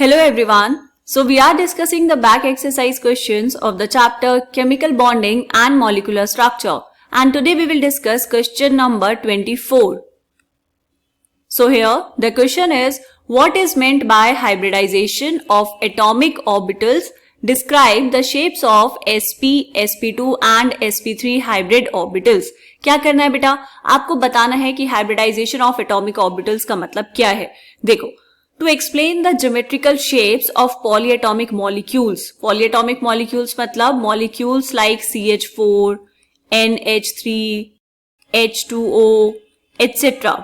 Hello everyone. So we are discussing the back exercise questions of the chapter Chemical Bonding and Molecular Structure. And today we will discuss question number 24. So here the question is, what is meant by hybridization of atomic orbitals? Describe the shapes of sp, sp2 and sp3 hybrid orbitals. क्या करना है बेटा? आपको बताना है कि hybridisation of atomic orbitals का मतलब क्या है. देखो, to explain the geometrical shapes of polyatomic molecules. Polyatomic molecules मतलब molecules like CH4, NH3, H2O, etc.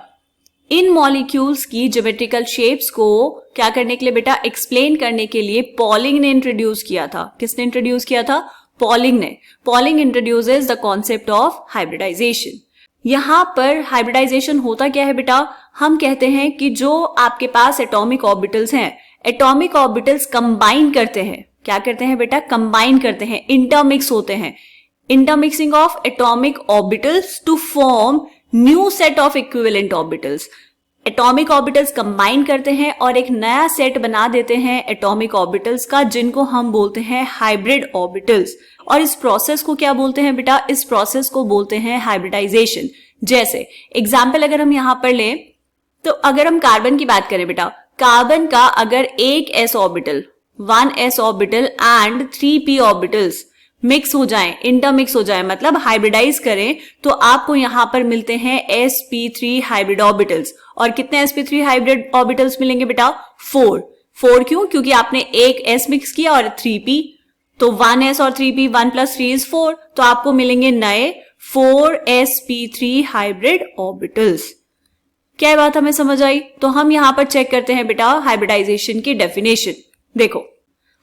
इन मॉलिक्यूल्स की ज्योमेट्रिकल शेप्स को क्या करने के लिए बेटा? एक्सप्लेन करने के लिए पॉलिंग ने इंट्रोड्यूस किया था. किसने इंट्रोड्यूस किया था? पॉलिंग ने. Pauling introduces the concept of hybridization. यहां पर हाइब्रिडाइजेशन होता क्या है बेटा? हम कहते हैं कि जो आपके पास एटॉमिक ऑर्बिटल्स हैं, एटॉमिक ऑर्बिटल्स कंबाइन करते हैं. क्या करते हैं बेटा? कंबाइन करते हैं, इंटरमिक्स होते हैं. Intermixing of atomic orbitals to form new set of equivalent orbitals. Atomic orbitals combine करते हैं और एक नया सेट बना देते हैं एटॉमिक ऑर्बिटल्स का, जिनको हम बोलते हैं हाइब्रिड ऑर्बिटल्स. और इस प्रोसेस को क्या बोलते हैं बेटा? इस प्रोसेस को बोलते हैं हाइब्रिडाइजेशन. जैसे एग्जाम्पल अगर हम यहां पर लें, तो अगर हम कार्बन की बात करें बेटा, कार्बन का अगर एक s orbital, 1s orbital and 3p orbitals mix हो जाएं, इंटरमिक्स हो जाएं, मतलब हाइब्रिडाइज करें, तो आपको यहां पर मिलते हैं sp3 हाइब्रिड ऑर्बिटल्स. और कितने sp3 हाइब्रिड ऑर्बिटल्स मिलेंगे बेटा? 4 क्यों? क्योंकि आपने एक s मिक्स किया और 3p, तो 1s और 3p, 1 + 3 = 4, तो आपको मिलेंगे नए 4 sp3 हाइब्रिड ऑर्बिटल्स. क्या बात हमें समझ आई? तो हम यहां पर चेक करते हैं बेटा हाइब्रिडाइजेशन की डेफिनेशन. देखो,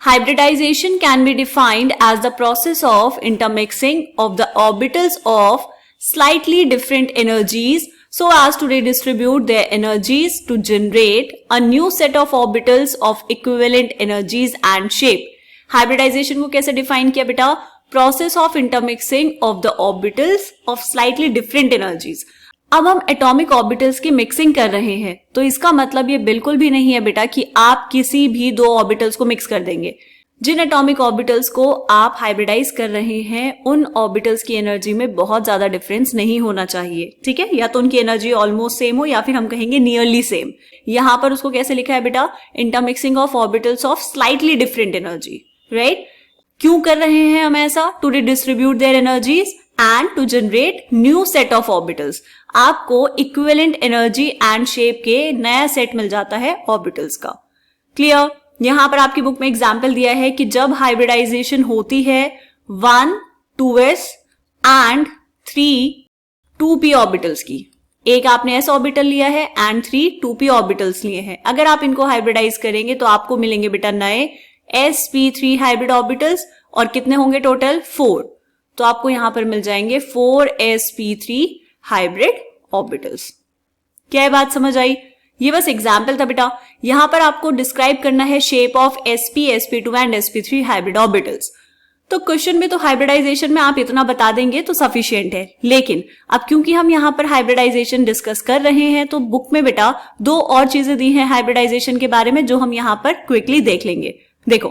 hybridization can be defined as the process of intermixing of the orbitals of slightly different energies so as to redistribute their energies to generate a new set of orbitals of equivalent energies and shape. Hybridization को कैसे define किया बेटा? Process of intermixing of the orbitals of slightly different energies. अब हम atomic orbitals की mixing कर रहे हैं, तो इसका मतलब ये बिल्कुल भी नहीं है बेटा कि आप किसी भी दो ऑर्बिटल्स को मिक्स कर देंगे. जिन एटॉमिक ऑर्बिटल्स को आप हाइब्रिडाइज कर रहे हैं, उन ऑर्बिटल्स की एनर्जी में बहुत ज्यादा डिफरेंस नहीं होना चाहिए. ठीक है, या तो उनकी एनर्जी ऑलमोस्ट सेम हो या फिर हम कहेंगे नियरली सेम. यहां पर उसको कैसे लिखा है बेटा? Intermixing of orbitals of slightly different energy. Right? क्यों कर रहे हैं हम ऐसा? To redistribute their energies and to generate new set of orbitals. आपको इक्विवेलेंट एनर्जी एंड शेप के नया सेट मिल जाता है ऑर्बिटल्स का. क्लियर? यहां पर आपकी बुक में एग्जांपल दिया है कि जब हाइब्रिडाइजेशन होती है 1 2s एंड 3 2p ऑर्बिटल्स की, एक आपने s ऑर्बिटल लिया है एंड 3 2p ऑर्बिटल्स लिए हैं, अगर आप इनको हाइब्रिडाइज करेंगे तो आपको मिलेंगे बेटा नए sp3 हाइब्रिड ऑर्बिटल्स. और कितने होंगे टोटल? 4. तो आपको यहां पर मिल जाएंगे 4 sp3 हाइब्रिड ऑर्बिटल्स. क्या बात समझ आई? ये बस एग्जाम्पल था बेटा. यहां पर आपको डिस्क्राइब करना है shape of sp, sp2 and sp3 hybrid orbitals. तो क्वेश्चन में तो हाइब्रिडाइजेशन में आप इतना बता देंगे तो सफिशिएंट है, लेकिन अब क्योंकि हम यहां पर हाइब्रिडाइजेशन डिस्कस कर रहे हैं, तो बुक में बेटा दो और चीजें दी हैं हाइब्रिडाइजेशन के बारे में, जो हम यहां पर क्विकली देख लेंगे. देखो,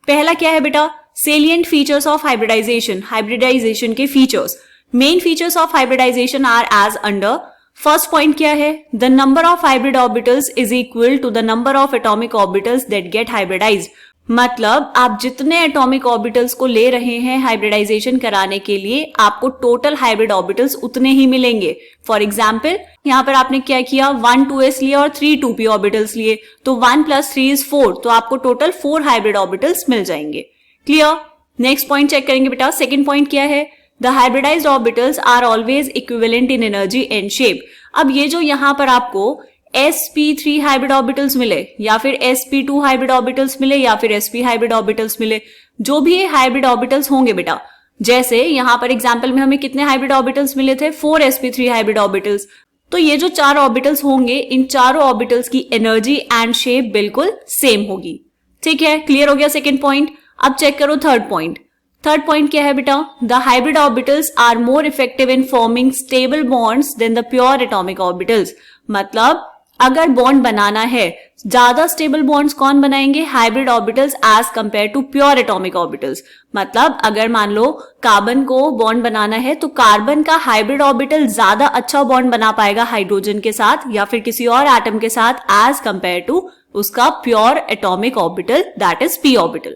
पहला क्या है बेटा? Salient features of hybridization. Hybridization के features, main features of hybridization are as under. First point क्या है? The number of hybrid orbitals is equal to the number of atomic orbitals that get hybridized. मतलब आप जितने atomic orbitals को ले रहे हैं हाइब्रिडाइजेशन कराने के लिए, आपको टोटल हाइब्रिड ऑर्बिटल्स उतने ही मिलेंगे. फॉर एग्जाम्पल, यहां पर आपने क्या किया? 1 2s लिया और 3 2p ऑर्बिटल्स लिए, तो 1 + 3 = 4, तो आपको टोटल 4 हाइब्रिड ऑर्बिटल्स मिल जाएंगे. क्लियर? नेक्स्ट पॉइंट चेक करेंगे बेटा. सेकेंड पॉइंट क्या है? The hybridized orbitals are always equivalent in energy and shape. अब ये जो यहां पर आपको sp3 हाइब्रिड ऑर्बिटल्स मिले, या फिर sp2 हाइब्रिड ऑर्बिटल्स मिले, या फिर sp हाइब्रिड ऑर्बिटल्स मिले, जो भी ये हाइब्रिड ऑर्बिटल्स होंगे बेटा, जैसे यहां पर एग्जांपल में हमें कितने हाइब्रिड ऑर्बिटल्स मिले थे? 4 sp3 हाइब्रिड ऑर्बिटल्स. तो ये जो 4 ऑर्बिटल्स होंगे, इन चारों ऑर्बिटल्स की एनर्जी एंड शेप बिल्कुल सेम होगी. ठीक है, क्लियर हो गया सेकेंड पॉइंट. अब चेक करो थर्ड पॉइंट. थर्ड पॉइंट क्या है बेटा? The hybrid orbitals are more effective in forming stable bonds than the pure atomic orbitals. मतलब अगर बॉन्ड बनाना है, ज्यादा स्टेबल बॉन्ड्स कौन बनाएंगे? Hybrid orbitals as compared to pure atomic orbitals. मतलब अगर मान लो कार्बन को बॉन्ड बनाना है तो कार्बन का हाइब्रिड ऑर्बिटल ज्यादा अच्छा बॉन्ड बना पाएगा हाइड्रोजन के साथ या फिर किसी और एटम के साथ एज कंपेयर टू उसका pure atomic orbital, that is P orbital.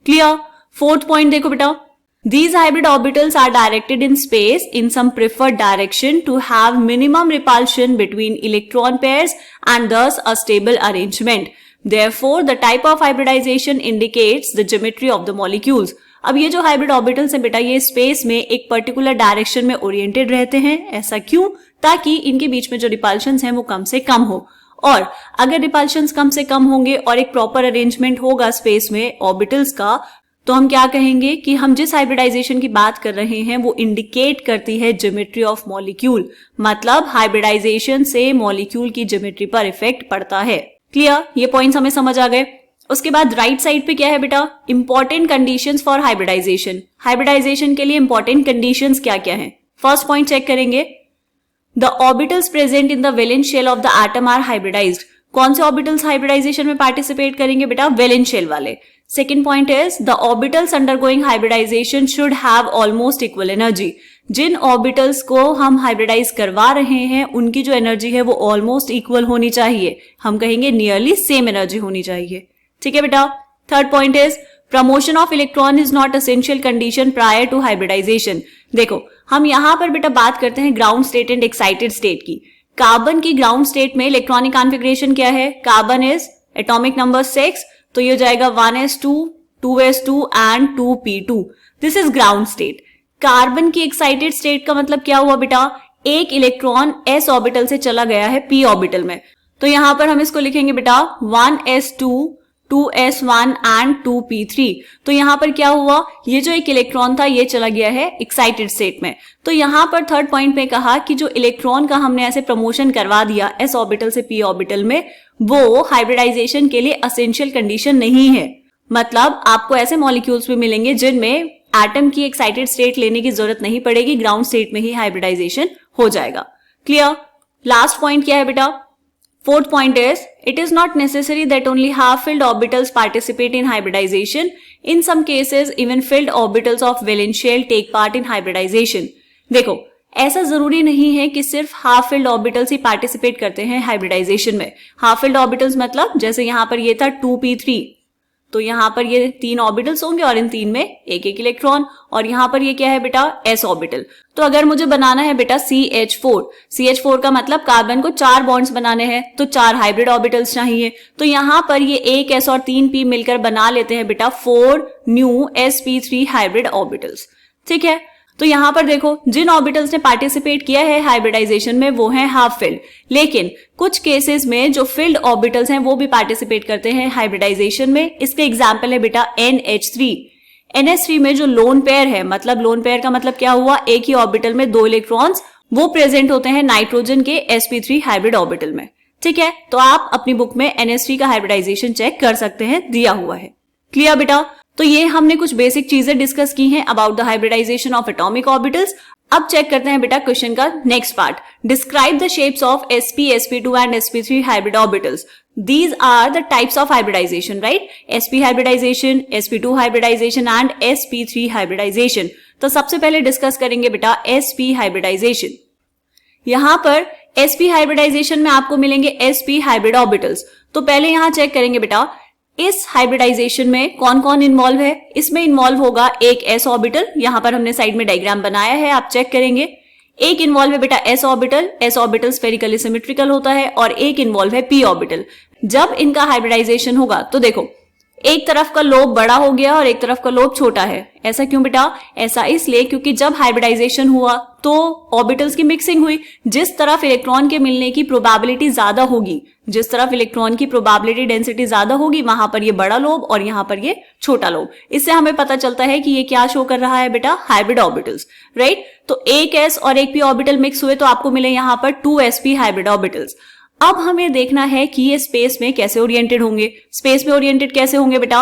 Clear? Fourth point देखो बेटा, these hybrid orbitals are directed in space in some preferred direction to have minimum repulsion between electron pairs and thus a stable arrangement. Therefore, the type of hybridization indicates the geometry of the molecules. अब ये जो hybrid orbitals हैं बेटा, ये space में एक particular direction में oriented रहते हैं। ऐसा क्यों? ताकि इनके बीच में जो रिपल्शंस हैं वो कम से कम हो, और अगर रिपल्शंस कम से कम होंगे और एक प्रॉपर अरेंजमेंट होगा स्पेस में ऑर्बिटल्स का, तो हम क्या कहेंगे कि हम जिस हाइब्रिडाइजेशन की बात कर रहे हैं वो इंडिकेट करती है ज्योमेट्री ऑफ मॉलिक्यूल। मतलब हाइब्रिडाइजेशन से मॉलिक्यूल की ज्योमेट्री पर इफेक्ट पड़ता है। क्लियर? ये पॉइंट्स हमें समझ आ गए। उसके बाद राइट साइड पे क्या है बेटा? Important conditions for hybridization. Hybridization के लिए इंपॉर्टेंट कंडीशंस क्या क्या है? फर्स्ट पॉइंट चेक करेंगे, the orbitals present in the valence shell of the atom are hybridized. कौन से ऑर्बिटल्स हाइब्रिडाइजेशन में पार्टिसिपेट करेंगे बेटा? वैलेंस शेल वाले। Second point is the orbitals undergoing hybridization should have almost equal energy. जिन orbitals को हम हाइब्रिडाइज करवा रहे हैं उनकी जो एनर्जी है वो ऑलमोस्ट इक्वल होनी चाहिए। हम कहेंगे नियरली सेम एनर्जी होनी चाहिए। ठीक है बेटा? Third point is promotion of electron is not essential condition prior to hybridization. देखो, हम यहां पर बेटा बात करते हैं ground state and excited state की। कार्बन की ग्राउंड स्टेट में इलेक्ट्रॉनिक कॉन्फ़िगरेशन क्या है? कार्बन इज एटॉमिक नंबर 6, तो ये हो जाएगा 1s2, 2s2 and 2p2। This is ground state. Carbon की एक्साइटेड स्टेट का मतलब क्या हुआ बेटा? एक इलेक्ट्रॉन s ऑर्बिटल से चला गया है p ऑर्बिटल में, तो यहां पर हम इसको लिखेंगे बेटा 1s2, 2s1 एंड 2p3। तो यहां पर क्या हुआ? ये जो एक इलेक्ट्रॉन था ये चला गया है एक्साइटेड स्टेट में। तो यहां पर थर्ड पॉइंट में कहा कि जो इलेक्ट्रॉन का हमने ऐसे प्रमोशन करवा दिया s ऑर्बिटल से p ऑर्बिटल में, वो हाइब्रिडाइजेशन के लिए एसेंशियल कंडीशन नहीं है। मतलब आपको ऐसे मॉलिक्यूल्स भी मिलेंगे जिनमें एटम की एक्साइटेड स्टेट लेने की जरूरत नहीं पड़ेगी, ग्राउंड स्टेट में ही हाइब्रिडाइजेशन हो जाएगा। क्लियर? लास्ट पॉइंट क्या है बेटा? Fourth point is, it is not necessary that only half-filled orbitals participate in hybridization. In some cases, even filled orbitals of valence shell take part in hybridization. देखो, ऐसा जरूरी नहीं है कि सिर्फ हाफ फिल्ड ऑर्बिटल्स ही पार्टिसिपेट करते हैं hybridisation में। हाफ फिल्ड ऑर्बिटल्स मतलब जैसे यहां पर ये था 2p3, तो यहां पर ये 3 ऑर्बिटल्स होंगे और इन 3 में एक एक इलेक्ट्रॉन, और यहां पर ये क्या है बेटा? s orbital. तो अगर मुझे बनाना है बेटा CH4 का मतलब कार्बन को 4 बॉन्ड्स बनाने हैं, तो 4 हाइब्रिड ऑर्बिटल्स चाहिए। तो यहां पर ये एक s और 3 p मिलकर बना लेते हैं बेटा 4 न्यू sp3 हाइब्रिड ऑर्बिटल्स। ठीक है? तो यहां पर देखो, जिन ऑर्बिटल्स ने पार्टिसिपेट किया है हाइब्रिडाइजेशन में वो है हाफ फिल्ड, लेकिन कुछ केसेस में जो फिल्ड ऑर्बिटल्स हैं वो भी पार्टिसिपेट करते हैं हाइब्रिडाइजेशन में। इसके एग्जांपल है बेटा NH3। NH3 में जो लोन पेयर है, मतलब लोन पेयर का मतलब क्या हुआ? एक ही ऑर्बिटल में 2 इलेक्ट्रॉन्स, वो प्रेजेंट होते हैं नाइट्रोजन के sp3 हाइब्रिड ऑर्बिटल में। ठीक है? तो आप अपनी बुक में NH3 का हाइब्रिडाइजेशन चेक कर सकते हैं, दिया हुआ है। क्लियर बेटा? तो ये हमने कुछ बेसिक चीजें डिस्कस की हैं about the hybridization of atomic orbitals. अब चेक करते हैं बेटा क्वेश्चन का next part. Describe the shapes of sp, sp2 and sp3 hybrid orbitals. These are the types of hybridization, right? sp hybridization, sp2 hybridization and sp3 hybridization. तो सबसे पहले discuss करेंगे बेटा sp hybridization। यहां पर sp hybridization में आपको मिलेंगे sp हाइब्रिड ऑर्बिटल्स। तो पहले यहां चेक करेंगे बेटा इस हाइब्रिडाइजेशन में कौन कौन इन्वॉल्व है। इसमें इन्वॉल्व होगा एक s ऑर्बिटल, यहां पर हमने साइड में डायग्राम बनाया है, आप चेक करेंगे। एक इन्वॉल्व है बेटा s ऑर्बिटल स्फेरिकली सिमेट्रिकल होता है, और एक इन्वॉल्व है p ऑर्बिटल। जब इनका हाइब्रिडाइजेशन होगा तो देखो, एक तरफ का लोब बड़ा हो गया और एक तरफ का लोब छोटा है। ऐसा क्यों बेटा? ऐसा इसलिए क्योंकि जब हाइब्रिडाइजेशन हुआ तो ऑर्बिटल्स की मिक्सिंग हुई। जिस तरफ इलेक्ट्रॉन के मिलने की प्रोबेबिलिटी ज्यादा होगी, जिस तरफ इलेक्ट्रॉन की प्रोबेबिलिटी डेंसिटी ज्यादा होगी, वहां पर ये बड़ा लोब और यहां पर ये छोटा लोब। इससे हमें पता चलता है कि ये क्या शो कर रहा है बेटा? Hybrid orbitals, right? तो एक s और एक p ऑर्बिटल मिक्स हुए तो आपको मिले यहां पर 2sp हाइब्रिड ऑर्बिटल्स। अब हमें देखना है कि ये स्पेस में कैसे ओरिएंटेड होंगे। स्पेस में ओरिएंटेड कैसे होंगे बेटा?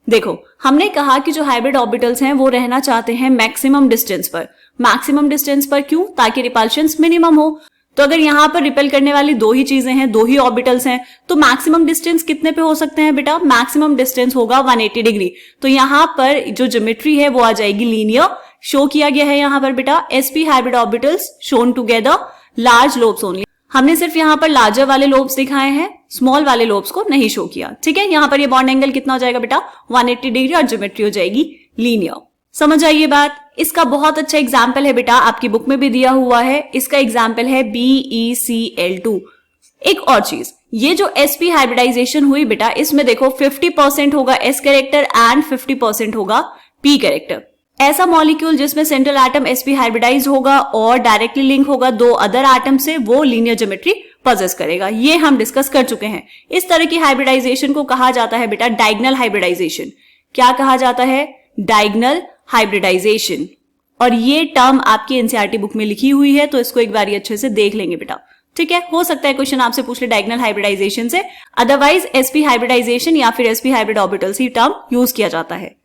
देखो, हमने कहा कि जो हाइब्रिड ऑर्बिटल्स हैं वो रहना चाहते हैं मैक्सिमम डिस्टेंस पर। मैक्सिमम डिस्टेंस पर क्यों? ताकि रिपल्शंस मिनिमम हो। तो अगर यहाँ पर रिपेल करने वाली दो ही चीजें हैं, दो ही ऑर्बिटल्स हैं, तो मैक्सिमम डिस्टेंस कितने पे हो सकते हैं बेटा? मैक्सिमम डिस्टेंस होगा 180 डिग्री। तो यहाँ पर जो ज्योमेट्री है वो आ जाएगी लीनियर। शो किया गया है यहाँ पर बेटा sp hybrid orbitals shown together large lobes only. हमने सिर्फ यहाँ पर लार्जर वाले लोब्स दिखाए हैं, स्मॉल वाले लोब्स को नहीं शो किया। ठीक है, यहाँ पर ये बॉन्ड एंगल कितना हो जाएगा बेटा? 180 डिग्री और ज्योमेट्री हो जाएगी लीनियर। समझ आई ये बात? इसका बहुत अच्छा एग्जाम्पल है बेटा, आपकी बुक में भी दिया हुआ है। इसका एग्जाम्पल है BeCl2। एक और चीज, ये जो sp हाइब्रिडाइजेशन हुई बेटा, इसमें देखो 50% होगा s कैरेक्टर एंड 50% होगा p कैरेक्टर। ऐसा मॉलिक्यूल जिसमें सेंट्रल एटम sp हाइब्रिडाइज होगा और डायरेक्टली लिंक होगा दो अदर एटम से, वो लीनियर ज्योमेट्री पजेस करेगा। ये हम डिस्कस कर चुके हैं। इस तरह की हाइब्रिडाइजेशन को कहा जाता है बेटा डायगोनल हाइब्रिडाइजेशन। क्या कहा जाता है? Diagonal hybridization. और ये टर्म आपकी एनसीईआरटी बुक में लिखी हुई है, तो इसको एक बार अच्छे से देख लेंगे बेटा। ठीक है, हो सकता है क्वेश्चन आपसे पूछ ले डायगोनल हाइब्रिडाइजेशन से, अदरवाइज sp हाइब्रिडाइजेशन या फिर sp हाइब्रिड ऑर्बिटल्स ही टर्म यूज किया जाता है।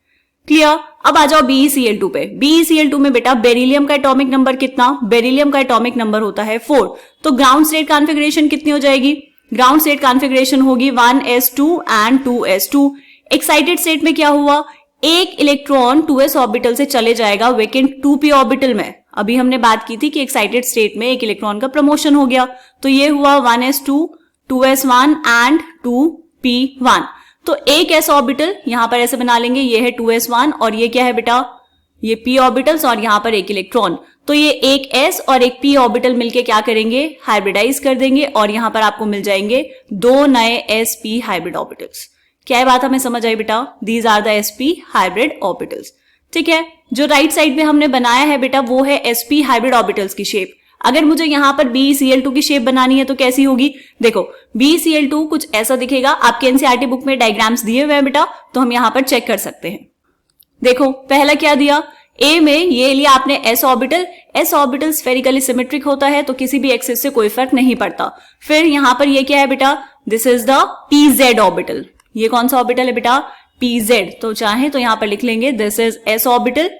क्लियर? अब आ जाओ BeCl2 पे। BeCl2 में बेटा बेरिलियम का एटॉमिक नंबर कितना? बेरिलियम का एटॉमिक नंबर होता है 4। तो ग्राउंड स्टेट कॉन्फ़िगरेशन कितनी हो जाएगी? ग्राउंड स्टेट कॉन्फ़िगरेशन होगी 1s2 and 2s2। Excited state में क्या हुआ? एक इलेक्ट्रॉन 2s ऑर्बिटल से चले जाएगा वेकेंट 2p ऑर्बिटल में। अभी हमने बात की थी कि एक्साइटेड स्टेट में एक इलेक्ट्रॉन का प्रमोशन हो गया, तो ये हुआ 1s2, 2s1 एंड 2p1। तो एक s ऑर्बिटल यहां पर ऐसे बना लेंगे, ये है 2s1 और ये क्या है बेटा? ये p ऑर्बिटल्स और यहां पर एक इलेक्ट्रॉन। तो ये एक s और एक p ऑर्बिटल मिलके क्या करेंगे? हाइब्रिडाइज कर देंगे और यहां पर आपको मिल जाएंगे दो नए sp हाइब्रिड ऑर्बिटल्स। क्या है बात हमें समझ आई बेटा? These are the sp hybrid orbitals. ठीक है, जो राइट साइड में हमने बनाया है बेटा वो है sp हाइब्रिड ऑर्बिटल्स की शेप। अगर मुझे यहाँ पर BeCl2 की शेप बनानी है तो कैसी होगी? देखो BeCl2 कुछ ऐसा दिखेगा। आपके एनसीईआरटी बुक में डायग्राम्स दिए हुए हैं बेटा, तो हम यहाँ पर चेक कर सकते हैं। देखो पहला क्या दिया? A में ये लिया आपने s orbital. s orbital spherically symmetric होता है, तो किसी भी एक्सिस से कोई फर्क नहीं पड़ता। फिर यहाँ पर ये क्या है बेटा? This is the pz orbital. ये कौन सा ऑर्बिटल है बेटा? pz। तो चाहे तो यहाँ पर लिख लेंगे दिस इज s ऑर्बिटल,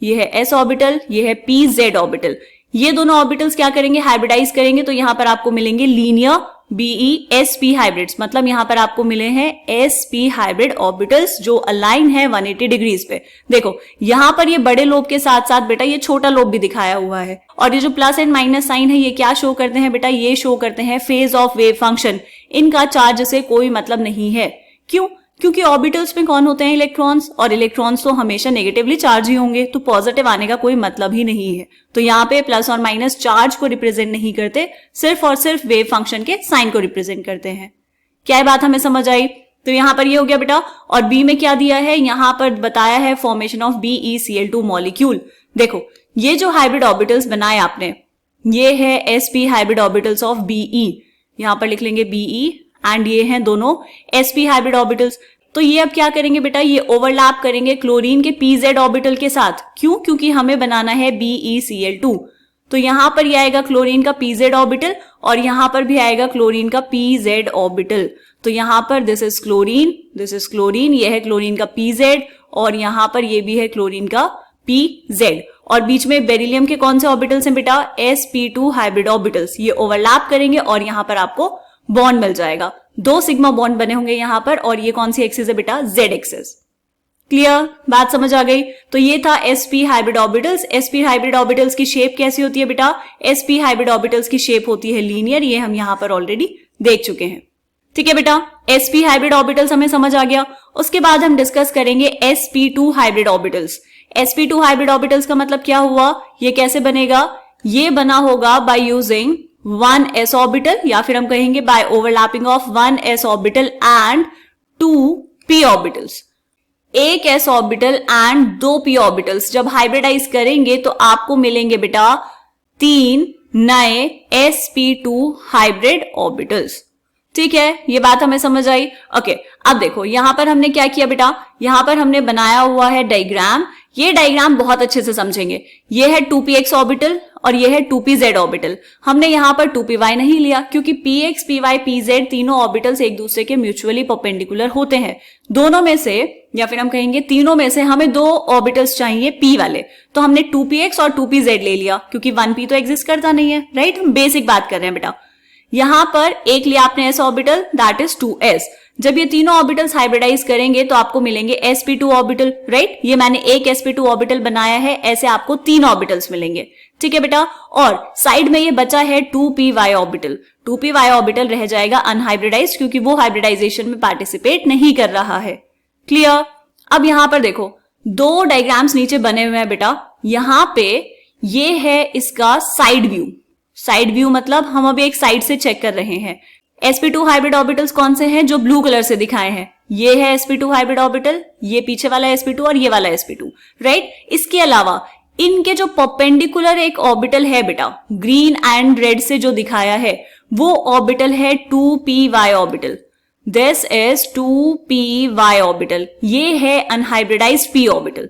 ये है s ऑर्बिटल, ये है pz ऑर्बिटल। ये दोनों ऑर्बिटल्स क्या करेंगे? हाइब्रिडाइज करेंगे, तो यहां पर आपको मिलेंगे लीनियर BeSp हाइब्रिड्स। मतलब यहां पर आपको मिले हैं sp हाइब्रिड ऑर्बिटल्स जो अलाइन है 180 डिग्रीज पे। देखो यहां पर ये बड़े लोब के साथ साथ बेटा ये छोटा लोब भी दिखाया हुआ है, और ये जो प्लस एंड माइनस साइन है ये क्या शो करते हैं बेटा? ये शो करते हैं फेज ऑफ वेव फंक्शन। इनका चार्ज से कोई मतलब नहीं है। क्यों? क्योंकि ऑर्बिटल्स में कौन होते हैं? इलेक्ट्रॉन्स, और इलेक्ट्रॉन्स तो हमेशा नेगेटिवली चार्ज ही होंगे, तो पॉजिटिव आने का कोई मतलब ही नहीं है। तो यहाँ पे प्लस और माइनस चार्ज को रिप्रेजेंट नहीं करते, सिर्फ और सिर्फ वेव फंक्शन के साइन को रिप्रेजेंट करते हैं। क्या ये बात हमें समझ आई? तो यहाँ पर ये हो गया बेटा। और बी में क्या दिया है? यहाँ पर बताया है फॉर्मेशन ऑफ BeCl2 मॉलिक्यूल। देखो ये जो हाइब्रिड ऑर्बिटल्स बनाए आपने, ये है sp hybrid orbitals of Be। यहाँ पर लिख लेंगे Be एंड ये हैं दोनों sp हाइब्रिड ऑर्बिटल्स। तो ये अब क्या करेंगे बेटा? ये ओवरलैप करेंगे क्लोरीन के pz ऑर्बिटल के साथ। क्यों? क्योंकि हमें बनाना है BeCl2। तो यहां पर ये आएगा क्लोरीन का pz ऑर्बिटल और यहां पर भी आएगा क्लोरीन का pz ऑर्बिटल। तो यहां पर दिस इज क्लोरीन, ये है क्लोरीन का pz और यहां पर ये भी है क्लोरीन का pz। और बीच में बेरिलियम के कौन से ऑर्बिटल्स हैं बेटा? sp2 hybrid orbitals. ये ओवरलैप करेंगे और यहां पर आपको बॉन्ड मिल जाएगा। दो सिग्मा बॉन्ड बने होंगे यहां पर, और ये कौन सी एक्सिस है बेटा? z axis. क्लियर? बात समझ आ गई? तो ये था sp hybrid orbitals. sp hybrid orbitals की शेप कैसी होती है बेटा? sp हाइब्रिड ऑर्बिटल्स की शेप होती है लीनियर। ये हम यहां पर ऑलरेडी देख चुके हैं। ठीक है बेटा, sp हाइब्रिड ऑर्बिटल्स हमें समझ आ गया। उसके बाद हम डिस्कस करेंगे sp2 hybrid orbitals. sp2 hybrid orbitals का मतलब क्या हुआ? ये कैसे बनेगा? ये बना होगा बाय यूजिंग 1s ऑर्बिटल, या फिर हम कहेंगे by overlapping of 1s orbital and 2p orbitals. एक s orbital and 2p orbitals जब हाइब्रिडाइज करेंगे तो आपको मिलेंगे बेटा 3 नए sp2 हाइब्रिड ऑर्बिटल्स। ठीक है, ये बात हमें समझ आई। ओके, अब देखो यहां पर हमने क्या किया बेटा? यहां पर हमने बनाया हुआ है डायग्राम। ये डायग्राम बहुत अच्छे से समझेंगे। ये है 2px ऑर्बिटल और ये है 2pz ऑर्बिटल। हमने यहां पर 2py नहीं लिया क्योंकि px, py, pz तीनों ऑर्बिटल्स एक दूसरे के म्यूचुअली परपेंडिकुलर होते हैं। दोनों में से या फिर हम कहेंगे तीनों में से हमें 2 ऑर्बिटल्स चाहिए p वाले, तो हमने 2px और 2pz ले लिया क्योंकि 1p तो एग्जिस्ट करता नहीं है, राइट। हम बेसिक बात कर रहे हैं बेटा। यहां पर एक लिया आपने s orbital, that is 2s। जब ये तीनों ऑर्बिटल्स हाइब्रिडाइज करेंगे तो आपको मिलेंगे sp2 ऑर्बिटल, राइट। ये मैंने एक sp2 ऑर्बिटल बनाया है, ऐसे आपको 3 ऑर्बिटल्स मिलेंगे, ठीक है बेटा। और साइड में ये बचा है 2py ऑर्बिटल। 2py ऑर्बिटल रह जाएगा अनहाइब्रिडाइज्ड क्योंकि वो हाइब्रिडाइजेशन में पार्टिसिपेट नहीं कर रहा है। क्लियर। अब यहां पर देखो 2 डायग्राम्स नीचे बने हुए हैं बेटा। यहां पे ये है इसका साइड व्यू। साइड व्यू मतलब हम अभी एक साइड से चेक कर रहे हैं। sp2 हाइब्रिड ऑर्बिटल्स कौन से हैं? जो ब्लू कलर से दिखाए हैं, ये है sp2 हाइब्रिड ऑर्बिटल, ये पीछे वाला sp2 और ये वाला sp2, राइट। इसके अलावा इनके जो परपेंडिकुलर एक ऑर्बिटल है बेटा, ग्रीन एंड रेड से जो दिखाया है, वो ऑर्बिटल है 2py orbital. This is 2py orbital. ये है अनहाइब्रिडाइज्ड p ऑर्बिटल।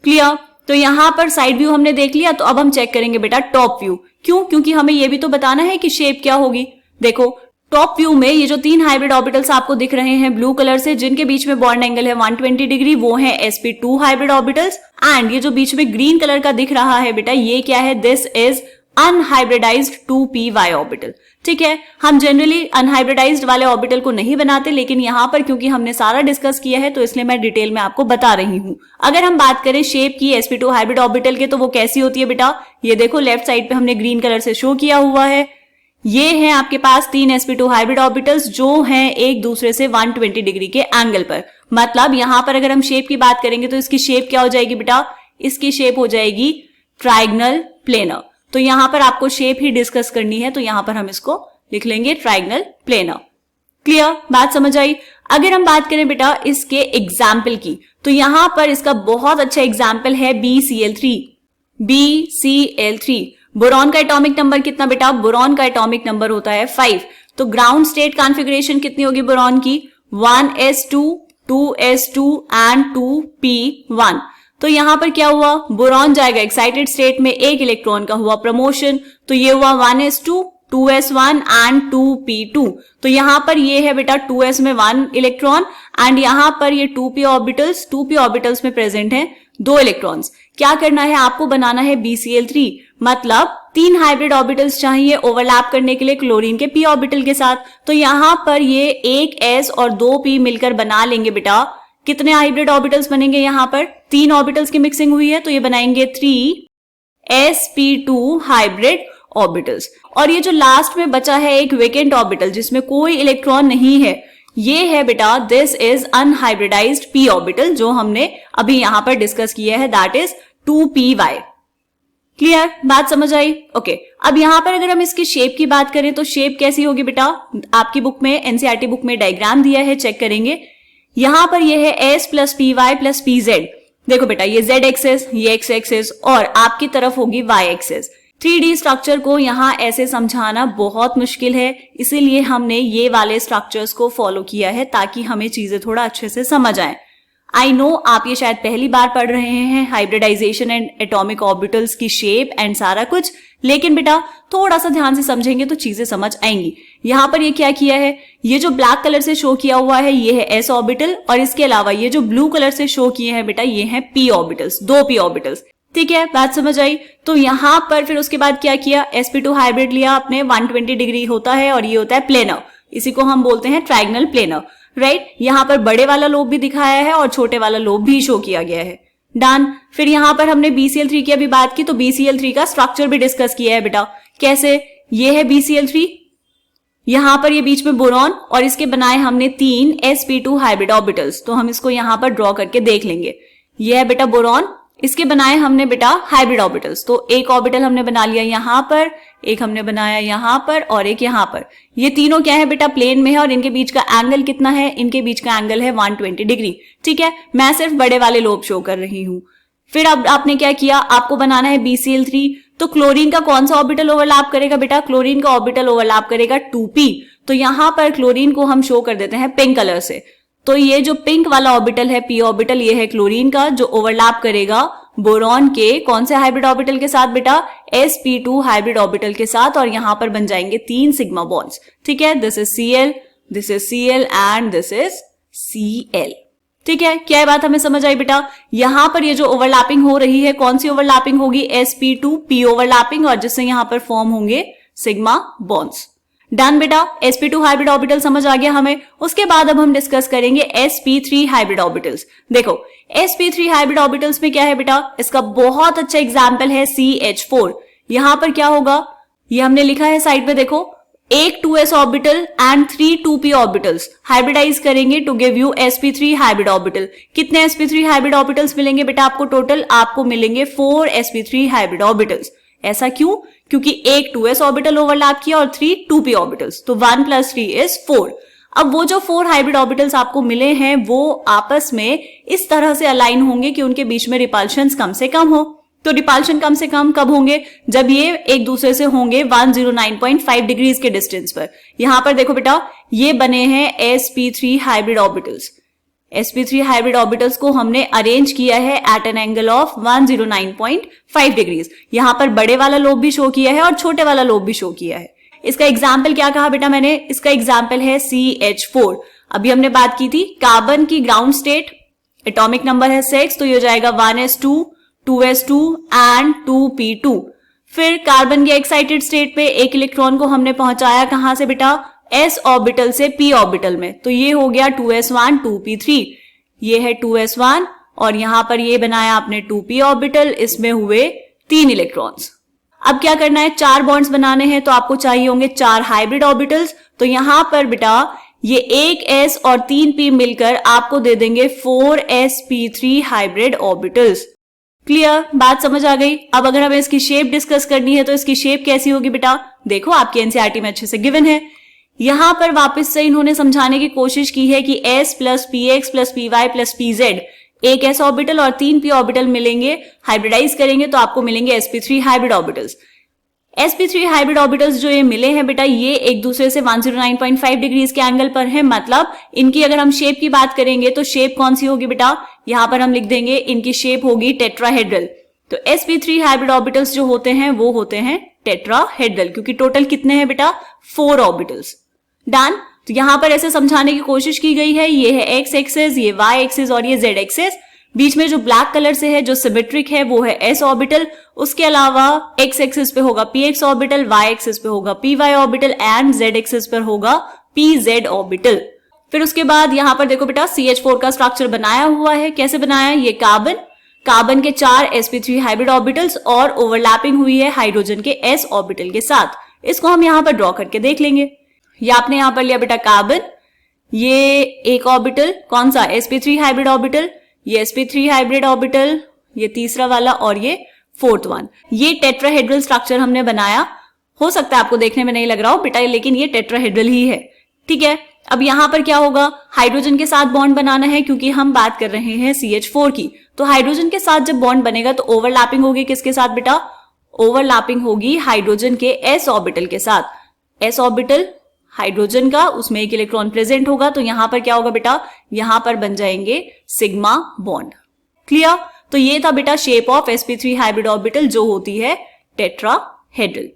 क्लियर। तो यहां पर साइड व्यू हमने देख लिया, तो अब हम चेक करेंगे बेटा टॉप व्यू। क्यों? क्योंकि हमें ये भी तो बताना है कि शेप क्या होगी। देखो टॉप व्यू में ये जो 3 हाइब्रिड ऑर्बिटल्स आपको दिख रहे हैं ब्लू कलर से, जिनके बीच में बॉन्ड एंगल है 120 डिग्री, वो है sp2 हाइब्रिड ऑर्बिटल्स। एंड ये जो बीच में ग्रीन कलर का दिख रहा है बेटा, ये क्या है? This is unhybridised 2py orbital, ठीक है। हम जनरली अनहाइब्रिडाइज्ड वाले ऑर्बिटल को नहीं बनाते, लेकिन यहां पर क्योंकि हमने सारा डिस्कस किया है तो इसलिए मैं डिटेल में आपको बता रही हूं। अगर हम बात करें शेप की sp2 हाइब्रिड ऑर्बिटल के, तो वो कैसी होती है बेटा? ये देखो लेफ्ट साइड पे हमने ग्रीन कलर से शो किया हुआ है। ये हैं आपके पास 3 sp2 हाइब्रिड ऑर्बिटल्स जो हैं एक दूसरे से 120 डिग्री के एंगल पर। मतलब यहां पर अगर हम शेप की बात करेंगे तो इसकी शेप क्या हो जाएगी बेटा? इसकी शेप हो जाएगी ट्राइगनल प्लेनर। तो यहां पर आपको शेप ही डिस्कस करनी है, तो यहां पर हम इसको लिख लेंगे ट्राइगनल प्लेनर। क्लियर, बात समझ आई। अगर हम बात करें बेटा इसके एग्जाम्पल की, तो यहां पर इसका बहुत अच्छा एग्जाम्पल है BCl3। BCl3 बोरॉन का एटॉमिक नंबर कितना बेटा? बोरॉन का एटॉमिक नंबर होता है 5। तो ग्राउंड स्टेट कॉन्फ़िगरेशन कितनी होगी बोरॉन की? 1s2, 2s2 and 2p1। तो यहां पर क्या हुआ? बोरॉन जाएगा एक्साइटेड स्टेट में, एक इलेक्ट्रॉन का हुआ प्रमोशन, तो ये हुआ 1s2, 2s1 एंड 2p2। तो यहां पर ये है बेटा 2s में 1 इलेक्ट्रॉन एंड यहां पर ये 2p ऑर्बिटल्स में प्रेजेंट हैं 2 इलेक्ट्रॉन्स। क्या करना है आपको? बनाना है BCl3, मतलब 3 हाइब्रिड ऑर्बिटल्स चाहिए ओवरलैप करने के लिए क्लोरीन के p ऑर्बिटल के साथ। तो यहां पर ये एक s और 2p मिलकर बना लेंगे बेटा। कितने हाइब्रिड ऑर्बिटल्स बनेंगे? यहां पर 3 ऑर्बिटल्स की मिक्सिंग हुई है, तो ये बनाएंगे 3 sp2 हाइब्रिड ऑर्बिटल्स। और ये जो लास्ट में बचा है एक वेकेंट ऑर्बिटल जिसमें कोई इलेक्ट्रॉन नहीं है, ये है बेटा this is unhybridised p orbital, जो हमने अभी यहां पर डिस्कस किया है, दैट इज 2py। क्लियर, बात समझ आई? ओके। अब यहां पर अगर हम इसकी शेप की बात करें तो शेप कैसी होगी बेटा? आपकी बुक में, एनसीईआरटी बुक में डायग्राम दिया है, चेक करेंगे। यहां पर ये है s plus py plus pz। देखो बेटा ये z एक्सेस, ये x एक्सेस और आपकी तरफ होगी y एक्सेस। 3D स्ट्रक्चर को यहाँ ऐसे समझाना बहुत मुश्किल है, इसीलिए हमने ये वाले स्ट्रक्चर्स को फॉलो किया है ताकि हमें चीजें थोड़ा अच्छे से समझ आए। आई नो आप ये शायद पहली बार पढ़ रहे हैं हाइब्रिडाइजेशन एंड एटॉमिक ऑर्बिटल्स की शेप एंड सारा कुछ, लेकिन बेटा थोड़ा सा ध्यान से समझेंगे तो चीजें समझ आएंगी। यहाँ पर ये क्या किया है? ये जो ब्लैक कलर से शो किया हुआ है ये है s ऑर्बिटल, और इसके अलावा ये जो ब्लू कलर से शो किए हैं बेटा ये हैं p ऑर्बिटल्स, 2 p ऑर्बिटल्स। ठीक है, बात समझ आई? तो यहां पर फिर उसके बाद क्या किया? sp2 हाइब्रिड लिया आपने, 120 डिग्री होता है और ये होता है प्लेनर, इसी को हम बोलते हैं ट्राइगनल प्लेनर, राइट। यहां पर बड़े वाला लोब भी दिखाया है और छोटे वाला लोब भी शो किया गया है। डन। फिर यहां पर हमने BCl3 की अभी बात की, तो BCl3 का स्ट्रक्चर भी डिस्कस किया है बेटा। कैसे? ये है BCl3, यहां पर ये बीच में बोरॉन और इसके बनाए हमने 3 sp2 हाइब्रिड ऑर्बिटल्स, तो हम इसको यहां पर ड्रॉ करके देख लेंगे। ये है बेटा बोरॉन, इसके बनाए हमने बेटा हाइब्रिड ऑर्बिटल्स, तो एक ऑर्बिटल हमने बना लिया यहां पर, एक हमने बनाया यहां पर और एक यहां पर। ये तीनों क्या है बेटा? प्लेन में है और इनके बीच का एंगल कितना है? इनके बीच का एंगल है 120 डिग्री। ठीक है, मैं सिर्फ बड़े वाले लोब शो कर रही हूं। फिर अब आपने क्या किया? आपको बनाना है BCl3, तो क्लोरीन का कौन सा ऑर्बिटल ओवरलैप करेगा बेटा? क्लोरीन का ऑर्बिटल ओवरलैप करेगा 2p। तो यहां पर क्लोरीन को हम शो कर देते हैं पिंक कलर से। तो ये जो पिंक वाला ऑर्बिटल है p ऑर्बिटल, ये है क्लोरीन का, जो ओवरलैप करेगा बोरॉन के कौन से हाइब्रिड ऑर्बिटल के साथ बेटा? sp2 हाइब्रिड ऑर्बिटल के साथ, और यहां पर बन जाएंगे 3 सिग्मा बॉन्ड्स। ठीक है, this is Cl, this is Cl and this is Cl। ठीक है, क्या ये बात हमें समझ आई बेटा? यहां पर ये जो ओवरलैपिंग हो रही है, कौन सी ओवरलैपिंग होगी? sp2p ओवरलैपिंग, और जिससे यहां पर फॉर्म होंगे सिग्मा बॉन्ड्स। डन बेटा, sp2 हाइब्रिड ऑर्बिटल समझ आ गया हमें। उसके बाद अब हम डिस्कस करेंगे sp3 हाइब्रिड ऑर्बिटल्स। देखो sp3 हाइब्रिड ऑर्बिटल्स में क्या है बेटा? इसका बहुत अच्छा एग्जांपल है CH4। यहां पर क्या होगा, ये हमने लिखा है साइड पे, देखो एक 2s orbital and 3 2p orbitals hybridize करेंगे to give you sp3 hybrid orbital. कितने sp3 हाइब्रिड ऑर्बिटल्स मिलेंगे बेटा आपको? टोटल आपको मिलेंगे 4 sp3 हाइब्रिड ऑर्बिटल्स। ऐसा क्यों? क्योंकि एक 2s ऑर्बिटल ओवरलैप किया और 3 2p ऑर्बिटल्स, तो 1 + 3 is 4। अब वो जो 4 हाइब्रिड ऑर्बिटल्स आपको मिले हैं वो आपस में इस तरह से अलाइन होंगे कि उनके बीच में रिपल्शंस कम से कम हो। तो रिपल्शन कम से कम कब होंगे? जब ये एक दूसरे से होंगे 109.5 डिग्रीज के डिस्टेंस पर। यहां पर देखो बेटा, ये बने हैं sp3 hybrid orbitals. sp3 hybrid orbitals को हमने अरेंज किया है at an angle of 109.5 degrees. यहां पर बड़े वाला लोब भी शो किया है और छोटे वाला लोब भी शो किया है। इसका एग्जाम्पल क्या कहा बेटा मैंने? इसका एग्जाम्पल है CH4। अभी हमने बात की थी कार्बन की ग्राउंड स्टेट, एटॉमिक नंबर है 6, तो ये हो जाएगा 1s2, 2s2 एंड 2p2। फिर कार्बन की एक्साइटेड स्टेट पे एक इलेक्ट्रॉन को हमने पहुंचाया कहां से बेटा? s ऑर्बिटल से p ऑर्बिटल में, तो ये हो गया 2s1 2p3। ये है 2s1 और यहां पर ये बनाया आपने 2p ऑर्बिटल, इसमें हुए 3 इलेक्ट्रॉन्स। अब क्या करना है? 4 बॉन्ड्स बनाने हैं, तो आपको चाहिए होंगे 4 हाइब्रिड ऑर्बिटल्स। तो यहां पर बेटा ये एक s और 3 p मिलकर आपको दे देंगे 4 sp3 हाइब्रिड ऑर्बिटल्स। क्लियर? बात समझ आ गई? अब अगर हमें इसकी शेप डिस्कस करनी है तो इसकी शेप कैसी होगी बेटा? देखो आपके एनसीईआरटी में अच्छे से गिवन है। यहां पर वापस से इन्होंने समझाने की कोशिश की है कि s + px + py + pz, एक s ऑर्बिटल और 3 p ऑर्बिटल मिलेंगे, हाइब्रिडाइज करेंगे तो आपको मिलेंगे sp3 hybrid orbitals. sp3 hybrid orbitals जो ये मिले हैं बेटा, ये एक दूसरे से 109.5 डिग्रीज के एंगल पर है। मतलब इनकी अगर हम शेप की बात करेंगे तो शेप कौन सी होगी बेटा? यहां पर हम लिख देंगे इनकी शेप होगी टेट्राहेड्रल। तो sp3 हाइब्रिड ऑर्बिटल्स जो होते हैं वो होते हैं टेट्राहेड्रल, क्योंकि टोटल कितने हैं बेटा? 4 ऑर्बिटल्स। डन? तो यहां पर ऐसे समझाने की कोशिश की गई है, ये है x एक्सिस, ये y एक्सिस और ये z एक्सिस। बीच में जो ब्लैक कलर से है, जो सिमेट्रिक है, वो है s ऑर्बिटल। उसके अलावा x एक्सिस पे होगा px ऑर्बिटल, y एक्सिस पे होगा py orbital and z axis पर होगा pz ऑर्बिटल। फिर उसके बाद यहां पर देखो बेटा CH4 का स्ट्रक्चर बनाया हुआ है। कैसे बनाया? ये कार्बन के 4 sp3 हाइब्रिड ऑर्बिटल्स और ओवरलैपिंग हुई है हाइड्रोजन के s ऑर्बिटल के साथ। इसको हम यहां पर ड्रॉ करके देख लेंगे। ये आपने यहां पर लिया बेटा कार्बन, ये एक ऑर्बिटल, कौन सा? sp3 हाइब्रिड ऑर्बिटल, ये sp3 हाइब्रिड ऑर्बिटल, ये तीसरा वाला और ये 4th वन। ये टेट्राहेड्रल स्ट्रक्चर हमने बनाया। हो सकता है आपको देखने में नहीं लग रहा हो बेटा, लेकिन ये टेट्राहेड्रल ही है। ठीक है, अब यहां पर क्या होगा? हाइड्रोजन के साथ बॉन्ड बनाना है, क्योंकि हम बात कर रहे हैं CH4 की। तो हाइड्रोजन के साथ जब बॉन्ड बनेगा तो ओवरलैपिंग होगी किसके साथ बेटा? ओवरलैपिंग होगी हाइड्रोजन के s ऑर्बिटल के साथ। s ऑर्बिटल हाइड्रोजन का, उसमें एक इलेक्ट्रॉन प्रेजेंट होगा, तो यहां पर क्या होगा बेटा? यहां पर बन जाएंगे सिग्मा बॉन्ड। क्लियर? तो ये था बेटा shape of sp3 hybrid orbital जो होती है टेट्राहेड्रल।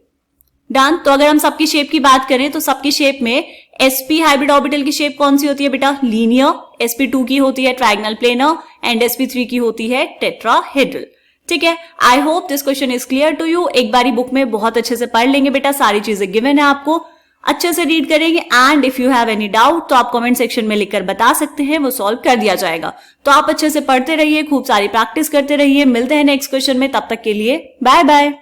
डन? तो अगर हम सबकी शेप की बात करें तो सबकी शेप में sp हाइब्रिड ऑर्बिटल की शेप कौन सी होती है बेटा? लीनियर। sp2 की होती है ट्रायंगल प्लेनर एंड sp3 की होती है टेट्राहेड्रल। ठीक है, I hope this question is clear to you. एक बारी बुक में बहुत अच्छे से पढ़ लेंगे बेटा, सारी चीजें गिवन है, आपको अच्छे से रीड करेंगे and if you have any doubt तो आप कमेंट सेक्शन में लिखकर बता सकते हैं, वो सॉल्व कर दिया जाएगा। तो आप अच्छे से पढ़ते रहिए, खूब सारी प्रैक्टिस करते रहिए। मिलते हैं नेक्स्ट क्वेश्चन में, तब तक के लिए बाय बाय।